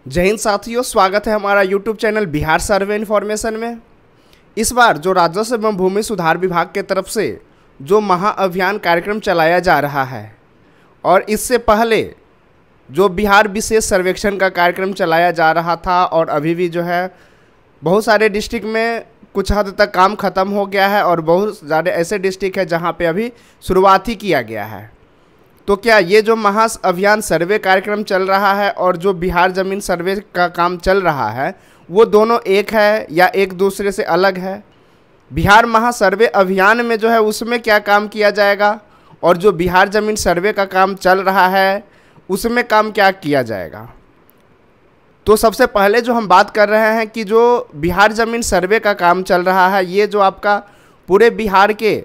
जय हिंद साथियों, स्वागत है हमारा YouTube चैनल बिहार सर्वे इन्फॉर्मेशन में। इस बार जो राजस्व एवं भूमि सुधार विभाग के तरफ से जो महाअभियान कार्यक्रम चलाया जा रहा है और इससे पहले जो बिहार विशेष सर्वेक्षण का कार्यक्रम चलाया जा रहा था और अभी भी जो है बहुत सारे डिस्ट्रिक्ट में कुछ हद तक काम ख़त्म हो गया है और बहुत ज़्यादा ऐसे डिस्ट्रिक्ट है जहाँ पे अभी शुरुआत ही किया गया है। तो क्या ये जो महाअभियान सर्वे कार्यक्रम चल रहा है और जो बिहार ज़मीन सर्वे का काम चल रहा है वो दोनों एक है या एक दूसरे से अलग है? बिहार महासर्वे अभियान में जो है उसमें क्या काम किया जाएगा और जो बिहार ज़मीन सर्वे का काम चल रहा है उसमें काम क्या किया जाएगा? तो सबसे पहले जो हम बात कर रहे हैं कि जो बिहार ज़मीन सर्वे का काम चल रहा है ये जो आपका पूरे बिहार के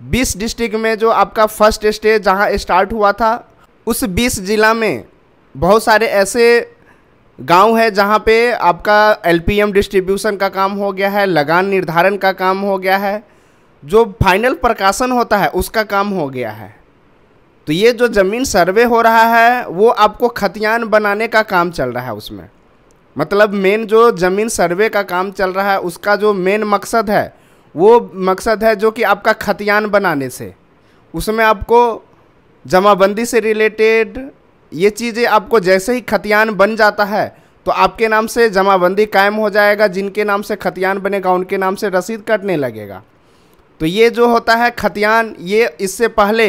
20 डिस्ट्रिक्ट में जो आपका फर्स्ट स्टेज जहां स्टार्ट हुआ था उस 20 ज़िला में बहुत सारे ऐसे गांव है जहां पे आपका एलपीएम डिस्ट्रीब्यूशन का काम हो गया है, लगान निर्धारण का काम हो गया है, जो फाइनल प्रकाशन होता है उसका काम हो गया है। तो ये जो ज़मीन सर्वे हो रहा है वो आपको खतियान बनाने का काम चल रहा है। उसमें मतलब मेन जो ज़मीन सर्वे का काम चल रहा है उसका जो मेन मकसद है वो मकसद है जो कि आपका खतियान बनाने से, उसमें आपको जमाबंदी से रिलेटेड ये चीज़ें आपको जैसे ही खतियान बन जाता है तो आपके नाम से जमाबंदी कायम हो जाएगा, जिनके नाम से खतियान बनेगा उनके नाम से रसीद कटने लगेगा। तो ये जो होता है खतियान, ये इससे पहले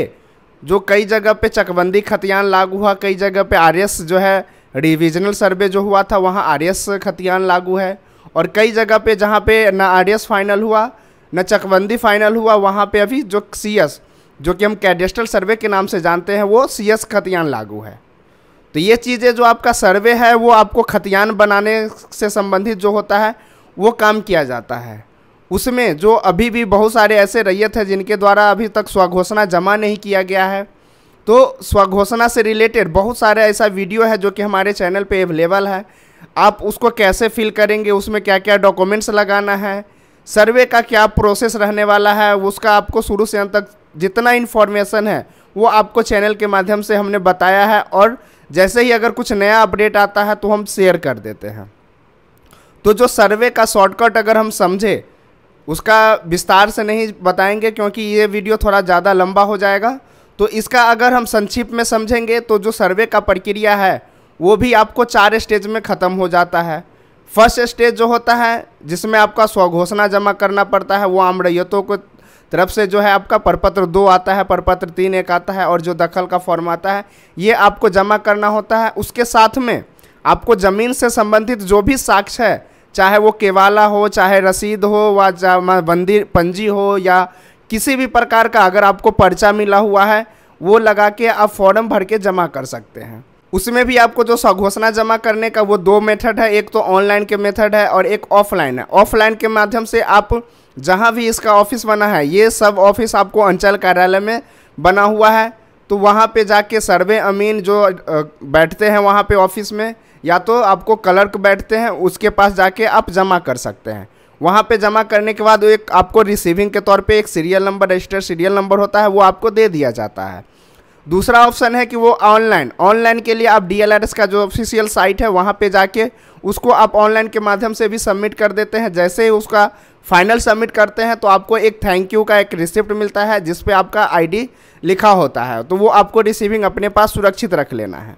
जो कई जगह पे चकबंदी खतियान लागू हुआ, कई जगह पे आरएस जो है रिविजनल सर्वे जो हुआ था वहाँ आरएस खतियान लागू है, और कई जगह पे जहाँ पे ना आरएस फाइनल हुआ न चकबंदी फाइनल हुआ वहाँ पे अभी जो सीएस जो कि हम कैडेस्ट्रल सर्वे के नाम से जानते हैं वो सीएस खतियान लागू है। तो ये चीज़ें जो आपका सर्वे है वो आपको खतियान बनाने से संबंधित जो होता है वो काम किया जाता है। उसमें जो अभी भी बहुत सारे ऐसे रैयत हैं जिनके द्वारा अभी तक स्वघोषणा जमा नहीं किया गया है, तो स्वघोषणा से रिलेटेड बहुत सारे ऐसा वीडियो है जो कि हमारे चैनल पे अवेलेबल है। आप उसको कैसे फिल करेंगे, उसमें क्या क्या डॉक्यूमेंट्स लगाना है, सर्वे का क्या प्रोसेस रहने वाला है, उसका आपको शुरू से अंत तक जितना इन्फॉर्मेशन है वो आपको चैनल के माध्यम से हमने बताया है, और जैसे ही अगर कुछ नया अपडेट आता है तो हम शेयर कर देते हैं। तो जो सर्वे का शॉर्टकट अगर हम समझे, उसका विस्तार से नहीं बताएंगे क्योंकि ये वीडियो थोड़ा ज़्यादा लंबा हो जाएगा। तो इसका अगर हम संक्षिप्त में समझेंगे तो जो सर्वे का प्रक्रिया है वो भी आपको 4 स्टेज में ख़त्म हो जाता है। फर्स्ट स्टेज जो होता है जिसमें आपका स्वघोषणा जमा करना पड़ता है, वो आम रैयतों को तरफ से जो है आपका प्रपत्र 2 आता है, प्रपत्र 3 एक आता है, और जो दखल का फॉर्म आता है ये आपको जमा करना होता है। उसके साथ में आपको ज़मीन से संबंधित जो भी साक्ष्य है, चाहे वो केवाला हो, चाहे रसीद हो, व जमाबंदी पंजी हो, या किसी भी प्रकार का अगर आपको पर्चा मिला हुआ है वो लगा के आप फॉर्म भर के जमा कर सकते हैं। उसमें भी आपको जो स्वघोषणा जमा करने का वो 2 मेथड है, एक तो ऑनलाइन के मेथड है और एक ऑफलाइन है। ऑफलाइन के माध्यम से आप जहां भी इसका ऑफिस बना है, ये सब ऑफिस आपको अंचल कार्यालय में बना हुआ है, तो वहां पे जाके सर्वे अमीन जो बैठते हैं वहां पे ऑफिस में, या तो आपको क्लर्क बैठते हैं उसके पास जाके आप जमा कर सकते हैं। वहां पे जमा करने के बाद एक आपको रिसीविंग के तौर पे एक serial number, registered serial number होता है, वो आपको दे दिया जाता है। दूसरा ऑप्शन है कि वो ऑनलाइन के लिए आप डीएलआरएस का जो ऑफिशियल साइट है वहाँ पे जाके उसको आप ऑनलाइन के माध्यम से भी सबमिट कर देते हैं। जैसे ही उसका फाइनल सबमिट करते हैं तो आपको एक थैंक यू का एक रिसिप्ट मिलता है जिस पे आपका आईडी लिखा होता है, तो वो आपको रिसीविंग अपने पास सुरक्षित रख लेना है।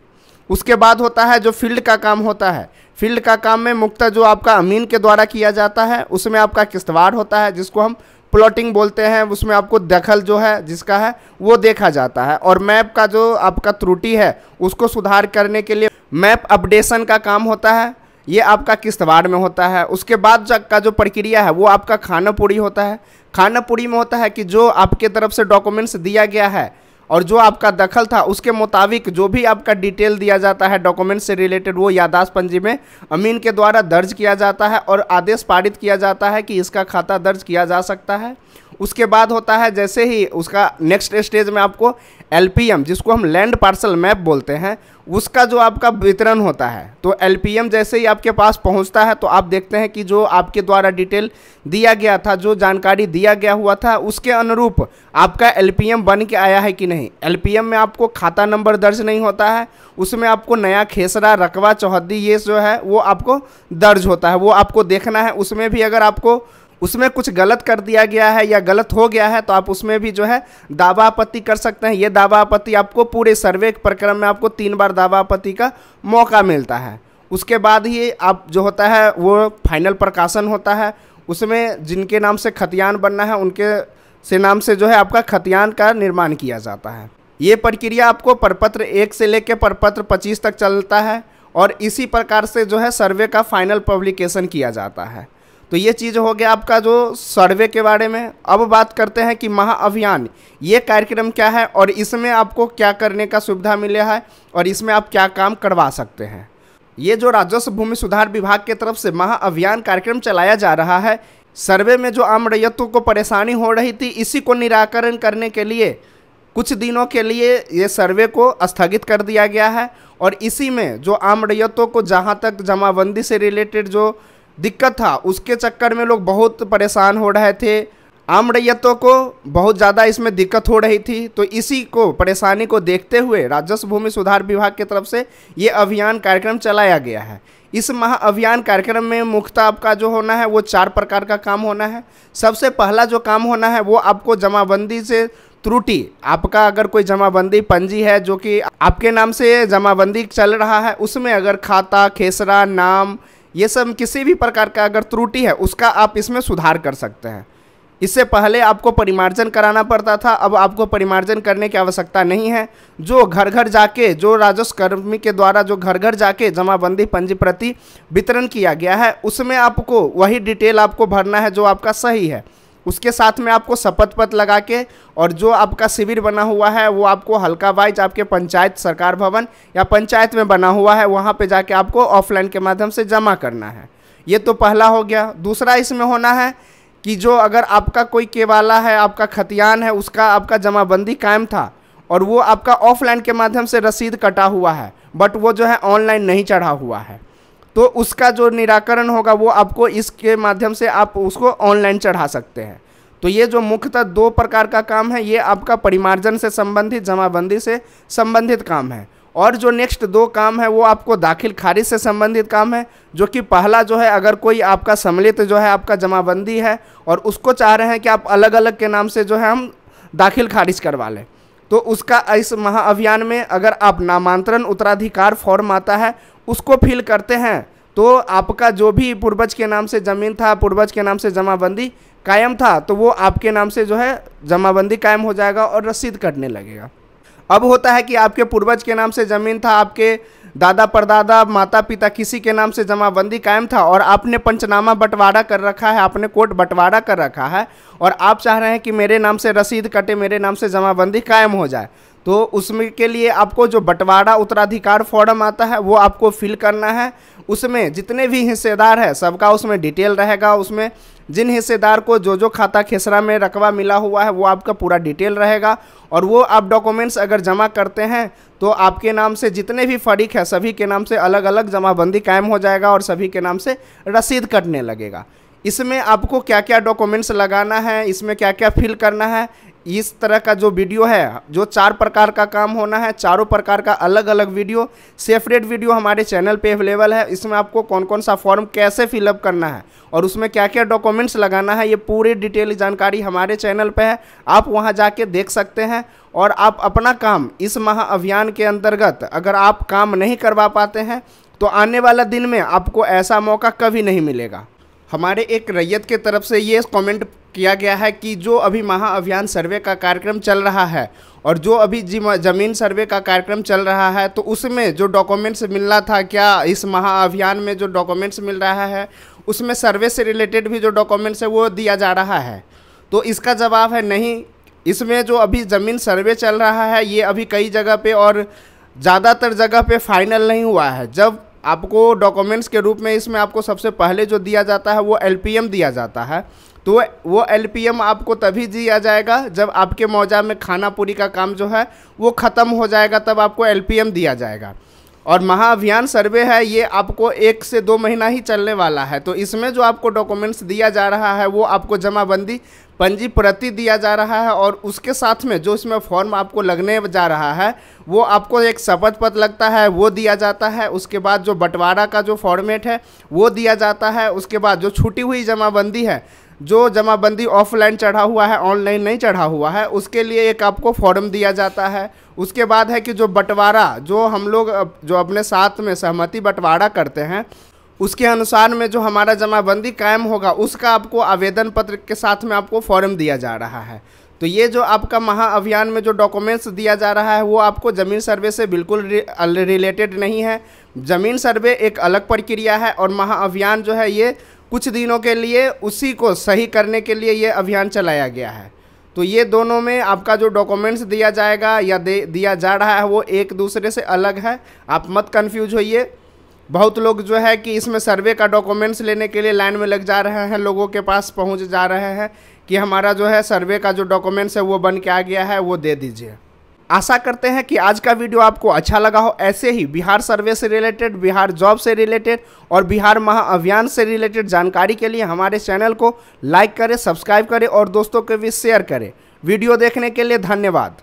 उसके बाद होता है जो फील्ड का काम होता है। फील्ड का काम में मुख्यतः जो आपका अमीन के द्वारा किया जाता है उसमें आपका किस्तवाड़ होता है जिसको हम प्लॉटिंग बोलते हैं। उसमें आपको दखल जो है जिसका है वो देखा जाता है, और मैप का जो आपका त्रुटि है उसको सुधार करने के लिए मैप अपडेशन का काम होता है, ये आपका किस्तवाड़ में होता है। उसके बाद का जो प्रक्रिया है वो आपका खानापुरी होता है। खानापुरी में होता है कि जो आपके तरफ से डॉक्यूमेंट्स दिया गया है और जो आपका दखल था उसके मुताबिक जो भी आपका डिटेल दिया जाता है डॉक्यूमेंट से रिलेटेड, वो याददाश्त पंजी में अमीन के द्वारा दर्ज किया जाता है और आदेश पारित किया जाता है कि इसका खाता दर्ज किया जा सकता है। उसके बाद होता है जैसे ही उसका नेक्स्ट स्टेज में आपको LPM, जिसको हम लैंड पार्सल मैप बोलते हैं, उसका जो आपका वितरण होता है। तो LPM जैसे ही आपके पास पहुंचता है तो आप देखते हैं कि जो आपके द्वारा डिटेल दिया गया था, जो जानकारी दिया गया हुआ था, उसके अनुरूप आपका LPM बन के आया है कि नहीं। LPM में आपको खाता नंबर दर्ज नहीं होता है, उसमें आपको नया खेसरा, रकबा, चौहद्दी ये जो है वो आपको दर्ज होता है, वो आपको देखना है। उसमें भी अगर आपको उसमें कुछ गलत कर दिया गया है या गलत हो गया है तो आप उसमें भी जो है दावा आपत्ति कर सकते हैं। ये दावा आपत्ति आपको पूरे सर्वे प्रक्रम में आपको 3 बार दावा आपत्ति का मौका मिलता है। उसके बाद ही आप जो होता है वो फाइनल प्रकाशन होता है। उसमें जिनके नाम से खतियान बनना है उनके से नाम से जो है आपका खतियान का निर्माण किया जाता है। ये प्रक्रिया आपको प्रपत्र 1 से लेकर प्रपत्र 25 तक चलता है और इसी प्रकार से जो है सर्वे का फाइनल पब्लिकेशन किया जाता है। तो ये चीज़ हो गया आपका जो सर्वे के बारे में। अब बात करते हैं कि महाअभियान ये कार्यक्रम क्या है और इसमें आपको क्या करने का सुविधा मिला है और इसमें आप क्या काम करवा सकते हैं। ये जो राजस्व भूमि सुधार विभाग की तरफ से महाअभियान कार्यक्रम चलाया जा रहा है, सर्वे में जो आम रैयतों को परेशानी हो रही थी, इसी को निराकरण करने के लिए कुछ दिनों के लिए ये सर्वे को स्थगित कर दिया गया है। और इसी में जो आम रैयतों को जहाँ तक जमाबंदी से रिलेटेड जो दिक्कत था, उसके चक्कर में लोग बहुत परेशान हो रहे थे, आम रैयतों को बहुत ज़्यादा इसमें दिक्कत हो रही थी। तो इसी को परेशानी को देखते हुए राजस्व भूमि सुधार विभाग की तरफ से ये अभियान कार्यक्रम चलाया गया है। इस महाअभियान कार्यक्रम में मुख्यतः आपका जो होना है वो 4 प्रकार का काम होना है। सबसे पहला जो काम होना है वो आपको जमाबंदी से त्रुटि, आपका अगर कोई जमाबंदी पंजी है जो कि आपके नाम से जमाबंदी चल रहा है, उसमें अगर खाता, खेसरा, नाम, ये सब किसी भी प्रकार का अगर त्रुटि है उसका आप इसमें सुधार कर सकते हैं। इससे पहले आपको परिमार्जन कराना पड़ता था, अब आपको परिमार्जन करने की आवश्यकता नहीं है। जो घर घर जाके, जो राजस्व कर्मी के द्वारा जो घर घर जाके जमाबंदी पंजी प्रति वितरण किया गया है, उसमें आपको वही डिटेल आपको भरना है जो आपका सही है। उसके साथ में आपको शपथ पत्र लगा के और जो आपका शिविर बना हुआ है वो आपको हल्का वाइज आपके पंचायत सरकार भवन या पंचायत में बना हुआ है, वहाँ पे जाके आपको ऑफलाइन के माध्यम से जमा करना है। ये तो पहला हो गया। दूसरा इसमें होना है कि जो अगर आपका कोई केवाला है, आपका खतियान है, उसका आपका जमाबंदी कायम था और वो आपका ऑफलाइन के माध्यम से रसीद कटा हुआ है, बट वो जो है ऑनलाइन नहीं चढ़ा हुआ है, तो उसका जो निराकरण होगा वो आपको इसके माध्यम से आप उसको ऑनलाइन चढ़ा सकते हैं। तो ये जो मुख्यतः 2 प्रकार का काम है, ये आपका परिमार्जन से संबंधित, जमाबंदी से संबंधित काम है। और जो नेक्स्ट 2 काम है वो आपको दाखिल खारिज से संबंधित काम है, जो कि पहला जो है अगर कोई आपका सम्मिलित जो है आपका जमाबंदी है और उसको चाह रहे हैं कि आप अलग अलग के नाम से जो है हम दाखिल खारिज करवा लें, तो उसका इस महाअभियान में अगर आप नामांतरण उत्तराधिकार फॉर्म आता है उसको फिल करते हैं तो आपका जो भी पूर्वज के नाम से ज़मीन था, पूर्वज के नाम से जमाबंदी कायम था, तो वो आपके नाम से जो है जमाबंदी कायम हो जाएगा और रसीद कटने लगेगा। अब होता है कि आपके पूर्वज के नाम से ज़मीन था, आपके दादा परदादा माता पिता किसी के नाम से जमाबंदी कायम था और आपने पंचनामा बंटवारा कर रखा है, आपने कोर्ट बंटवारा कर रखा है और आप चाह रहे हैं कि मेरे नाम से रसीद कटे, मेरे नाम से जमाबंदी कायम हो जाए, तो उसमें के लिए आपको जो बंटवारा उत्तराधिकार फॉर्म आता है वो आपको फिल करना है। उसमें जितने भी हिस्सेदार हैं सबका उसमें डिटेल रहेगा, उसमें जिन हिस्सेदार को जो जो खाता खेसरा में रकबा मिला हुआ है वो आपका पूरा डिटेल रहेगा और वो आप डॉक्यूमेंट्स अगर जमा करते हैं तो आपके नाम से जितने भी फरीक है सभी के नाम से अलग अलग जमाबंदी कायम हो जाएगा और सभी के नाम से रसीद कटने लगेगा। इसमें आपको क्या क्या डॉक्यूमेंट्स लगाना है, इसमें क्या क्या फिल करना है, इस तरह का जो वीडियो है, जो 4 प्रकार का काम होना है, चारों प्रकार का अलग अलग वीडियो, सेपरेट वीडियो हमारे चैनल पे अवेलेबल है। इसमें आपको कौन कौन सा फॉर्म कैसे फिलअप करना है और उसमें क्या क्या डॉक्यूमेंट्स लगाना है, ये पूरी डिटेल जानकारी हमारे चैनल पे है, आप वहां जाके देख सकते हैं। और आप अपना काम इस महाअभियान के अंतर्गत अगर आप काम नहीं करवा पाते हैं तो आने वाला दिन में आपको ऐसा मौका कभी नहीं मिलेगा। हमारे एक रैयत के तरफ से ये कमेंट किया गया है कि जो अभी महाअभियान सर्वे का कार्यक्रम चल रहा है और जो अभी ज़मीन सर्वे का कार्यक्रम चल रहा है तो उसमें जो डॉक्यूमेंट्स मिलना था, क्या इस महाअभियान में जो डॉक्यूमेंट्स मिल रहा है उसमें सर्वे से रिलेटेड भी जो डॉक्यूमेंट्स है वो दिया जा रहा है? तो इसका जवाब है नहीं। इसमें जो अभी ज़मीन सर्वे चल रहा है ये अभी कई जगह पे और ज़्यादातर जगह पे फाइनल नहीं हुआ है। जब आपको डॉक्यूमेंट्स के रूप में इसमें आपको सबसे पहले जो दिया जाता है वो LPM दिया जाता है। तो वो LPM आपको तभी दिया जाएगा जब आपके मौजा में खाना पूरी का काम जो है वो ख़त्म हो जाएगा, तब आपको LPM दिया जाएगा। और महाअभियान सर्वे है ये आपको 1 से 2 महीना ही चलने वाला है। तो इसमें जो आपको डॉक्यूमेंट्स दिया जा रहा है वो आपको जमाबंदी पंजी प्रति दिया जा रहा है, और उसके साथ में जो इसमें फॉर्म आपको लगने जा रहा है वो आपको एक शपथ पत्र लगता है वो दिया जाता है। उसके बाद जो बंटवारा का जो फॉर्मेट है वो दिया जाता है। उसके बाद जो छूटी हुई जमाबंदी है, जो जमाबंदी ऑफलाइन चढ़ा हुआ है, ऑनलाइन नहीं चढ़ा हुआ है, उसके लिए एक आपको फॉर्म दिया जाता है। उसके बाद है कि जो बंटवारा, जो हम लोग जो अपने साथ में सहमति बंटवारा करते हैं, उसके अनुसार में जो हमारा जमाबंदी कायम होगा उसका आपको आवेदन पत्र के साथ में आपको फॉर्म दिया जा रहा है। तो ये जो आपका महाअभियान में जो डॉक्यूमेंट्स दिया जा रहा है वो आपको ज़मीन सर्वे से बिल्कुल रिलेटेड नहीं है। ज़मीन सर्वे एक अलग प्रक्रिया है, और महाअभियान जो है ये कुछ दिनों के लिए उसी को सही करने के लिए ये अभियान चलाया गया है। तो ये दोनों में आपका जो डॉक्यूमेंट्स दिया जाएगा या दिया जा रहा है वो एक दूसरे से अलग है, आप मत कंफ्यूज होइए। बहुत लोग जो है कि इसमें सर्वे का डॉक्यूमेंट्स लेने के लिए लाइन में लग जा रहे हैं, लोगों के पास पहुंच जा रहे हैं कि हमारा जो है सर्वे का जो डॉक्यूमेंट्स है वो बन के आ गया है, वो दे दीजिए। आशा करते हैं कि आज का वीडियो आपको अच्छा लगा हो। ऐसे ही बिहार सर्वे से रिलेटेड, बिहार जॉब से रिलेटेड और बिहार महाअभियान से रिलेटेड जानकारी के लिए हमारे चैनल को लाइक करें, सब्सक्राइब करें और दोस्तों के बीच शेयर करें। वीडियो देखने के लिए धन्यवाद।